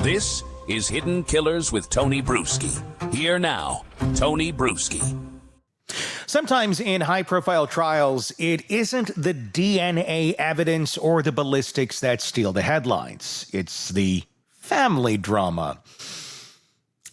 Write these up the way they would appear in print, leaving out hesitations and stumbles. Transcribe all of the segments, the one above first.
This is Hidden Killers with Tony Bruschi. Here now, Tony Bruschi. Sometimes in high-profile trials, it isn't the DNA evidence or the ballistics that steal the headlines. It's the family drama.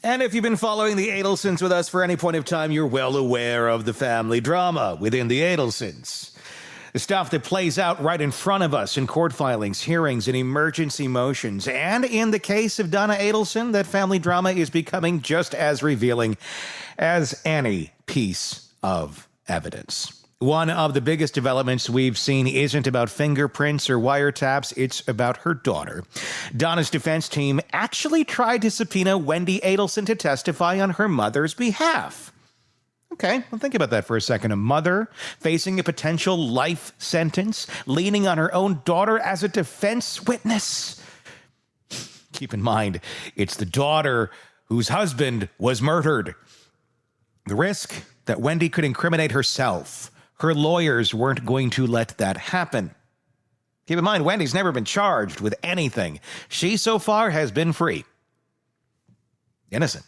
And if you've been following the Adelsons with us for any point of time, you're well aware of the family drama within the Adelsons. The stuff that plays out right in front of us in court filings, hearings, and emergency motions. And in the case of Donna Adelson, that family drama is becoming just as revealing as any piece of evidence. One of the biggest developments we've seen isn't about fingerprints or wiretaps, it's about her daughter. Donna's defense team actually tried to subpoena Wendi Adelson to testify on her mother's behalf. Okay, well, think about that for a second. A mother facing a potential life sentence, leaning on her own daughter as a defense witness. Keep in mind, it's the daughter whose husband was murdered. The risk that Wendi could incriminate herself. Her lawyers weren't going to let that happen. Keep in mind, Wendy's never been charged with anything. She so far has been free. Innocent.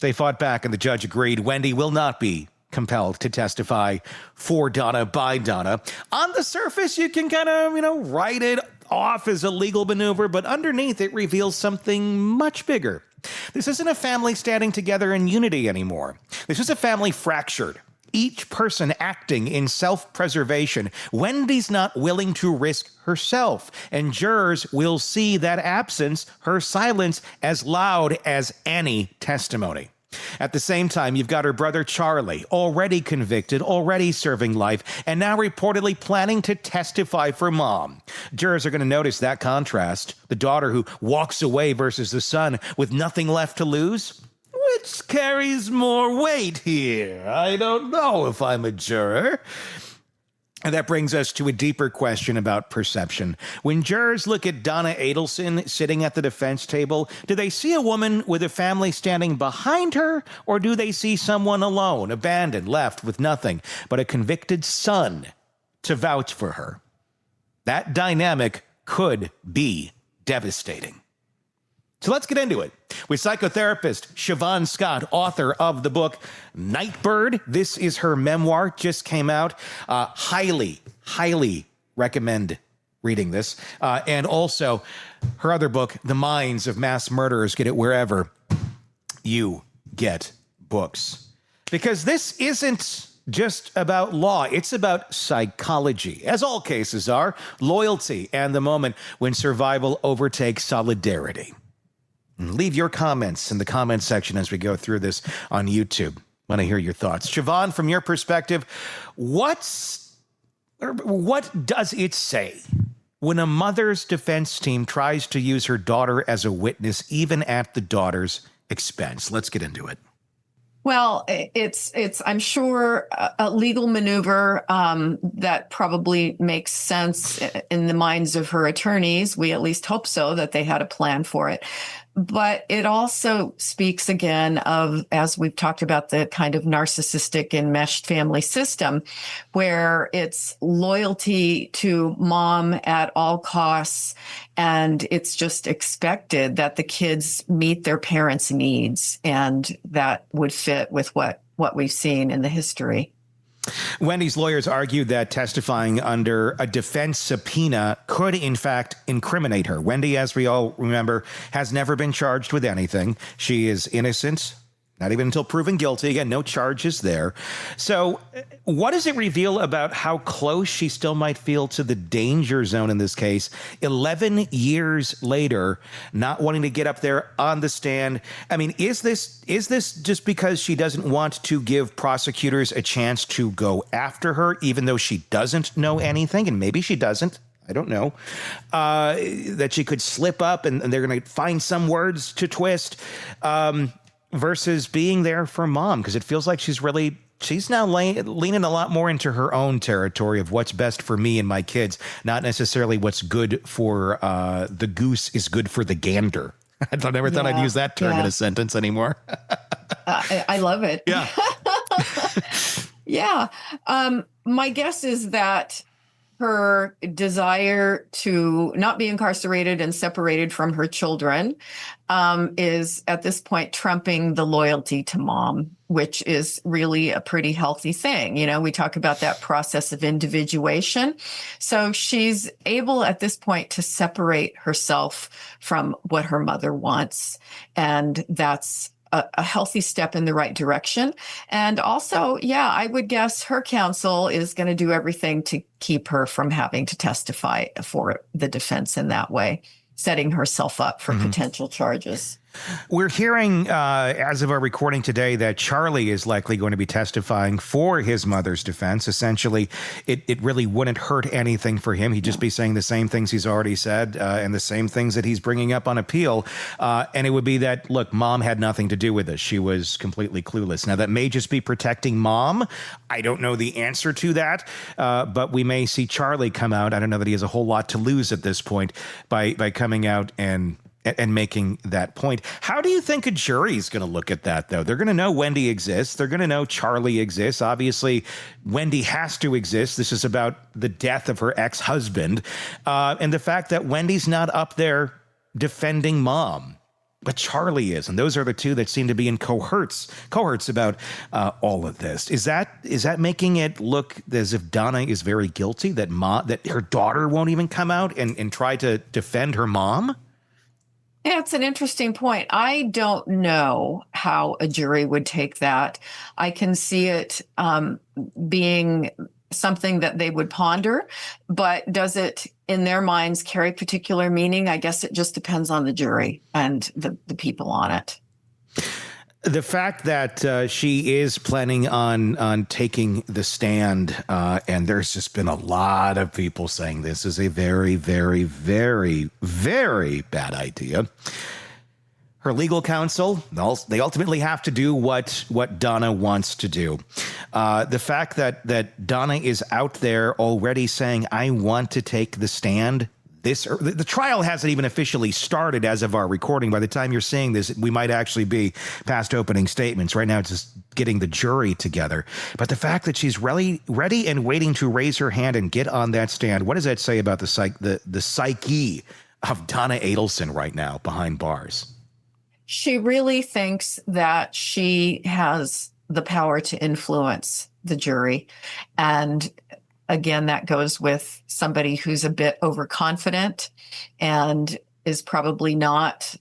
They fought back and the judge agreed Wendi will not be compelled to testify for Donna by Donna. On the surface, you can kind of, write it off as a legal maneuver, but underneath it reveals something much bigger. This isn't a family standing together in unity anymore. This is a family fractured. Each person acting in self-preservation. Wendy's not willing to risk herself, and jurors will see that absence, her silence, as loud as any testimony. At the same time, you've got her brother Charlie, already convicted, already serving life, and now reportedly planning to testify for mom. Jurors are going to notice that contrast. The daughter who walks away versus the son with nothing left to lose. Which carries more weight here? I don't know if I'm a juror. And that brings us to a deeper question about perception. When jurors look at Donna Adelson sitting at the defense table, do they see a woman with a family standing behind her, or do they see someone alone, abandoned, left with nothing but a convicted son to vouch for her? That dynamic could be devastating. So let's get into it with psychotherapist Siobhan Scott, author of the book Nightbird. This is her memoir, just came out. Highly recommend reading this. And also her other book, The Minds of Mass Murderers. Get it wherever you get books. Because this isn't just about law. It's about psychology, as all cases are, loyalty, and the moment when survival overtakes solidarity. Leave your comments in the comment section as we go through this on YouTube. I want to hear your thoughts. Siobhan, from your perspective, what does it say when a mother's defense team tries to use her daughter as a witness, even at the daughter's expense? Let's get into it. Well, it's I'm sure a legal maneuver that probably makes sense in the minds of her attorneys. We at least hope so, that they had a plan for it. But it also speaks again of, as we've talked about, the kind of narcissistic enmeshed family system where it's loyalty to mom at all costs. And it's just expected that the kids meet their parents' needs. And that would fit with what we've seen in the history. Wendy's lawyers argued that testifying under a defense subpoena could, in fact, incriminate her. Wendi, as we all remember, has never been charged with anything. She is innocent, not even until proven guilty. Again, no charges there. So what does it reveal about how close she still might feel to the danger zone in this case? 11 years later, not wanting to get up there on the stand. I mean, is this just because she doesn't want to give prosecutors a chance to go after her, even though she doesn't know anything? And maybe she doesn't. I don't know, that she could slip up and they're going to find some words to twist. Versus being there for mom, because it feels like she's now leaning a lot more into her own territory of what's best for me and my kids, not necessarily what's good for the goose is good for the gander. I never thought I'd use that term in a sentence anymore. I love it. Yeah. Yeah. My guess is that her desire to not be incarcerated and separated from her children is at this point trumping the loyalty to mom, which is really a pretty healthy thing. You know, we talk about that process of individuation. So she's able at this point to separate herself from what her mother wants. And that's a healthy step in the right direction. And also, yeah, I would guess her counsel is going to do everything to keep her from having to testify for the defense in that way, setting herself up for potential charges. We're hearing, as of our recording today, that Charlie is likely going to be testifying for his mother's defense. Essentially, it really wouldn't hurt anything for him. He'd just be saying the same things he's already said and the same things that he's bringing up on appeal. And it would be that, look, mom had nothing to do with this. She was completely clueless. Now, that may just be protecting mom. I don't know the answer to that, but we may see Charlie come out. I don't know that he has a whole lot to lose at this point by coming out and making that point. How do you think a jury is going to look at that, though? They're going to know Wendi exists. They're going to know Charlie exists. Obviously, Wendi has to exist. This is about the death of her ex-husband. And the fact that Wendi's not up there defending mom, but Charlie is. And those are the two that seem to be in cohorts about all of this. Is that making it look as if Donna is very guilty, that her daughter won't even come out and try to defend her mom? Yeah, it's an interesting point. I don't know how a jury would take that. I can see it being something that they would ponder, but does it, in their minds, carry particular meaning? I guess it just depends on the jury and the people on it. The fact that she is planning on taking the stand, and there's just been a lot of people saying this is a very, very, very, very bad idea. Her legal counsel, they ultimately have to do what Donna wants to do. The fact that Donna is out there already saying, I want to take the stand, the trial hasn't even officially started as of our recording. By the time you're seeing this, we might actually be past opening statements. Right now, it's just getting the jury together. But the fact that she's ready and waiting to raise her hand and get on that stand, what does that say about the psyche of Donna Adelson right now behind bars? She really thinks that she has the power to influence the jury. And again, that goes with somebody who's a bit overconfident and is probably not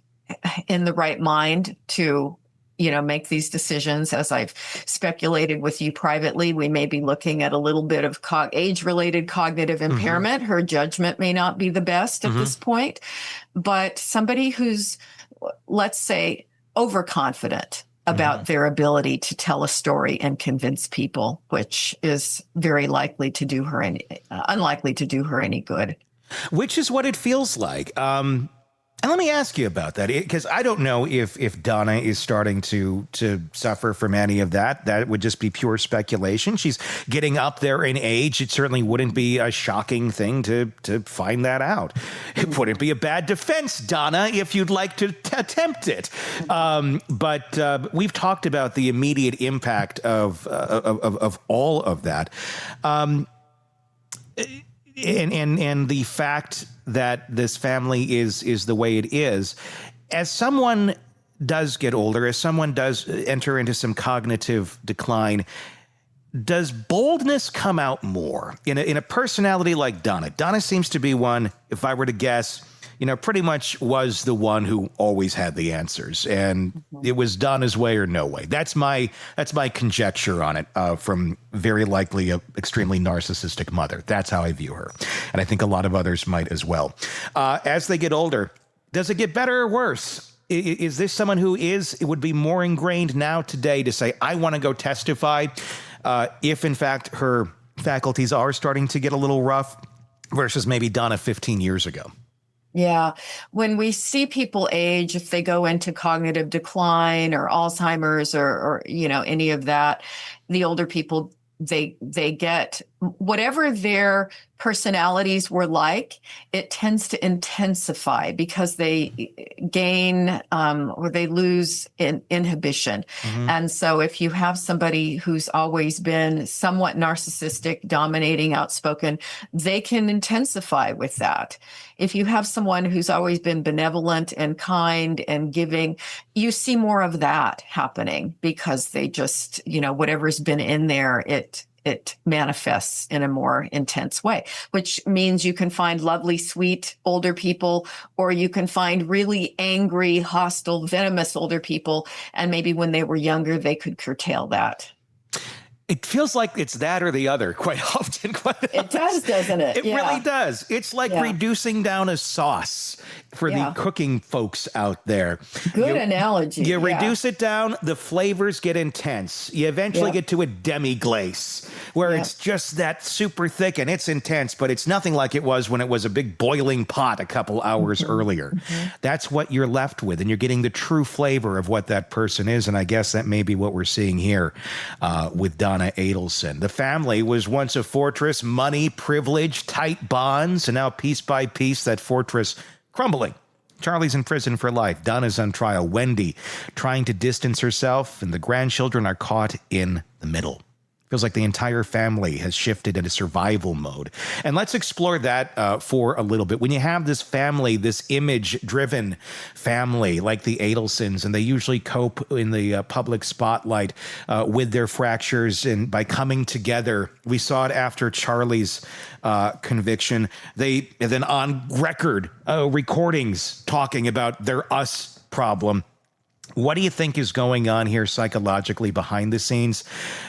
in the right mind to, make these decisions. As I've speculated with you privately, we may be looking at a little bit of age-related cognitive impairment. Her judgment may not be the best at this point, but somebody who's, let's say, overconfident about their ability to tell a story and convince people, which is very likely to do her unlikely to do her any good. Which is what it feels like. And let me ask you about that, because I don't know if Donna is starting to suffer from any of that. That would just be pure speculation. She's getting up there in age. It certainly wouldn't be a shocking thing to find that out. It wouldn't be a bad defense, Donna, if you'd like to attempt it. But we've talked about the immediate impact of all of that. And the fact that this family is the way it is, as someone does get older, as someone does enter into some cognitive decline, does boldness come out more in a personality like Donna? Donna seems to be one, if I were to guess, pretty much was the one who always had the answers, and it was Donna's way or no way. That's my conjecture on it, from very likely a extremely narcissistic mother. That's how I view her, and I think a lot of others might as well. As they get older, does it get better or worse? Is this someone who would be more ingrained now today to say, I want to go testify, if in fact her faculties are starting to get a little rough, versus maybe Donna 15 years ago? Yeah. When we see people age, if they go into cognitive decline or Alzheimer's or any of that, the older people, they get whatever their personalities were like, it tends to intensify because they gain or they lose inhibition. And so if you have somebody who's always been somewhat narcissistic, dominating, outspoken, they can intensify with that. If you have someone who's always been benevolent and kind and giving, you see more of that happening because they just, whatever's been in there, it manifests in a more intense way, which means you can find lovely, sweet older people, or you can find really angry, hostile, venomous older people. And maybe when they were younger, they could curtail that. It feels like it's that or the other quite often. It does, doesn't it? It really does. It's like reducing down a sauce for the cooking folks out there. Good analogy. You reduce it down, the flavors get intense. You eventually get to a demi-glace where it's just that super thick and it's intense, but it's nothing like it was when it was a big boiling pot a couple hours earlier. That's what you're left with, and you're getting the true flavor of what that person is, and I guess that may be what we're seeing here with Donna Adelson. The family was once a fortress, money, privilege, tight bonds, and now piece by piece that fortress crumbling. Charlie's in prison for life. Donna's on trial. Wendi trying to distance herself, and the grandchildren are caught in the middle. Feels like the entire family has shifted into survival mode. And let's explore that for a little bit. When you have this family, this image-driven family like the Adelsons, and they usually cope in the public spotlight with their fractures and by coming together. We saw it after Charlie's conviction. They then on record recordings talking about their us problem. What do you think is going on here psychologically behind the scenes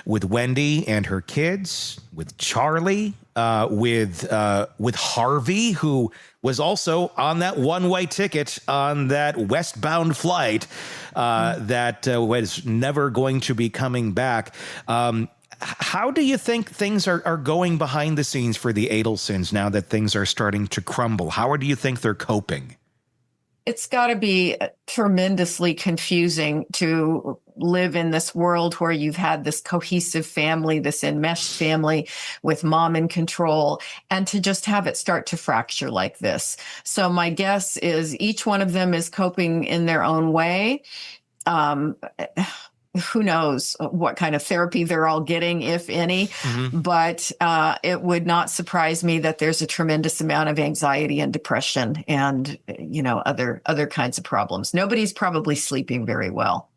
with Wendi and her kids, with Charlie, with Harvey, who was also on that one-way ticket on that westbound flight that was never going to be coming back? How do you think things are going behind the scenes for the Adelsons now that things are starting to crumble? How do you think they're coping? It's got to be tremendously confusing to live in this world where you've had this cohesive family, this enmeshed family with mom in control, and to just have it start to fracture like this. So my guess is each one of them is coping in their own way. Who knows what kind of therapy they're all getting, if any, but it would not surprise me that there's a tremendous amount of anxiety and depression and, other kinds of problems. Nobody's probably sleeping very well.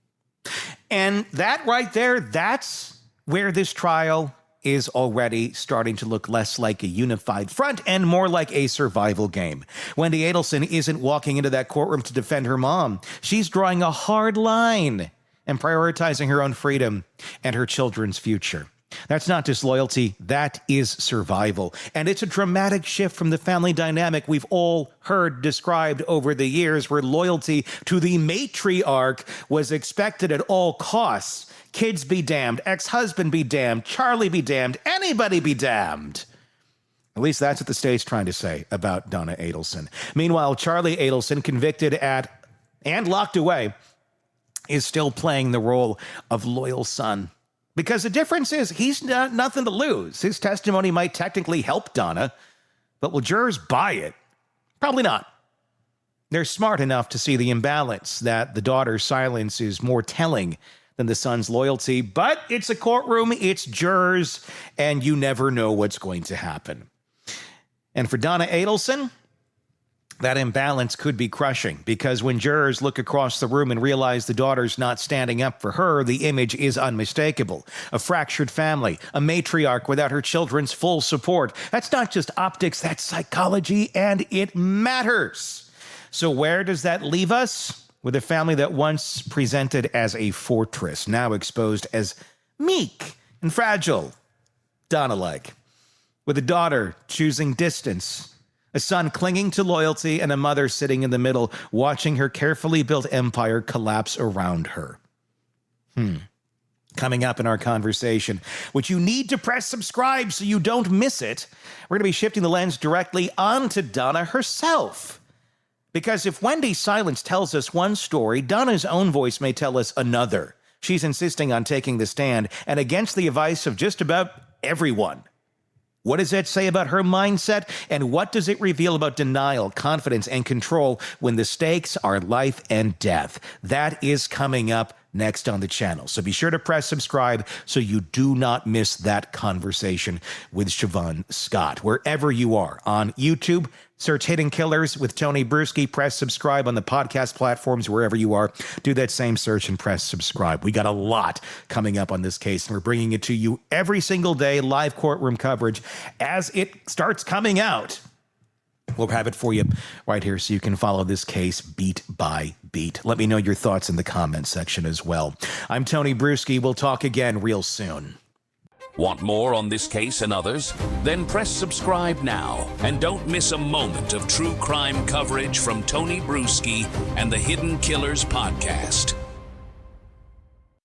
And that right there, that's where this trial is already starting to look less like a unified front and more like a survival game. Wendi Adelson isn't walking into that courtroom to defend her mom. She's drawing a hard line and prioritizing her own freedom and her children's future. That's not disloyalty, that is survival. And it's a dramatic shift from the family dynamic we've all heard described over the years, where loyalty to the matriarch was expected at all costs. Kids be damned, ex-husband be damned, Charlie be damned, anybody be damned. At least that's what the state's trying to say about Donna Adelson. Meanwhile, Charlie Adelson, convicted at and locked away, is still playing the role of loyal son. Because the difference is he's got nothing to lose. His testimony might technically help Donna, but will jurors buy it? Probably not. They're smart enough to see the imbalance, that the daughter's silence is more telling than the son's loyalty, but it's a courtroom, it's jurors, and you never know what's going to happen. And for Donna Adelson, that imbalance could be crushing, because when jurors look across the room and realize the daughter's not standing up for her, the image is unmistakable. A fractured family, a matriarch without her children's full support. That's not just optics, that's psychology, and it matters. So where does that leave us? With a family that once presented as a fortress, now exposed as meek and fragile, Donna-like. With a daughter choosing distance, a son clinging to loyalty, and a mother sitting in the middle, watching her carefully built empire collapse around her. Coming up in our conversation, which you need to press subscribe so you don't miss it, we're going to be shifting the lens directly onto Donna herself. Because if Wendi's silence tells us one story, Donna's own voice may tell us another. She's insisting on taking the stand, and against the advice of just about everyone. What does that say about her mindset? And what does it reveal about denial, confidence, and control when the stakes are life and death? That is coming up next on the channel. So be sure to press subscribe so you do not miss that conversation with Siobhan Scott. Wherever you are, on YouTube, search Hidden Killers with Tony Bruschi. Press subscribe on the podcast platforms. Wherever you are, do that same search and press subscribe. We got a lot coming up on this case, and we're bringing it to you every single day, live courtroom coverage as it starts coming out. We'll have it for you right here so you can follow this case beat by beat. Let me know your thoughts in the comments section as well. I'm Tony Bruschi. We'll talk again real soon. Want more on this case and others? Then press subscribe now and don't miss a moment of true crime coverage from Tony Bruschi and the Hidden Killers podcast.